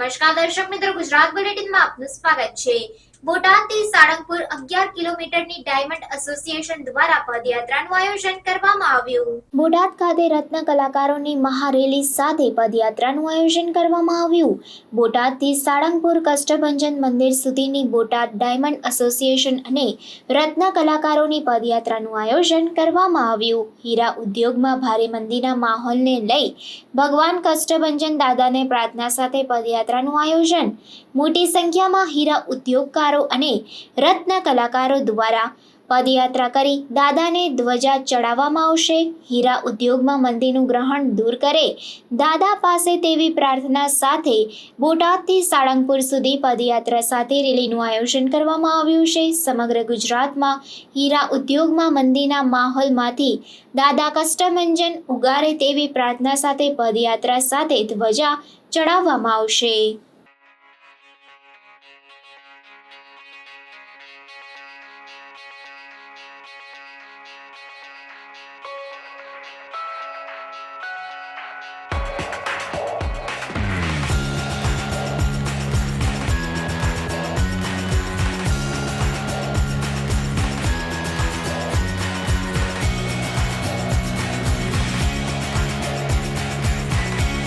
નમસ્કાર દર્શક મિત્રો, ગુજરાત બુલેટિનમાં આપનું સ્વાગત છે। બોટાદથી સાળંગપુર 11 કિલોમીટરની ડાયમંડ એસોસિએશન દ્વારા પદયાત્રાનું આયોજન કરવામાં આવ્યું। બોટાદ ખાતે રત્ન કલાકારોની મહારેલી સાથે પદયાત્રાનું આયોજન કરવામાં આવ્યું। બોટાદથી સાળંગપુર કષ્ટભંજન મંદિર સુધીની બોટાદ ડાયમંડ એસોસિએશન અને રત્ન કલાકારોની પદયાત્રાનું આયોજન કરવામાં આવ્યું। હીરા ઉદ્યોગમાં ભારે મંદીના માહોલને લઈ ભગવાન કષ્ટભંજન દાદાને પ્રાર્થના સાથે પદયાત્રાનું આયોજન। મોટી સંખ્યામાં હીરા ઉદ્યોગકારો અને રત્ન કલાકારો દ્વારા પદયાત્રા કરી દાદાને ધ્વજા ચડાવવામાં આવશે। હીરા ઉદ્યોગમાં મંદીનું ગ્રહણ દૂર કરે દાદા પાસે તેવી પ્રાર્થના સાથે બોટાદથી સાળંગપુર સુધી પદયાત્રા સાથે રેલીનું આયોજન કરવામાં આવ્યું છે। સમગ્ર ગુજરાતમાં હીરા ઉદ્યોગમાં મંદીના માહોલમાંથી દાદા કષ્ટભંજન ઉગારે તેવી પ્રાર્થના સાથે પદયાત્રા સાથે ધ્વજા ચડાવવામાં આવશે।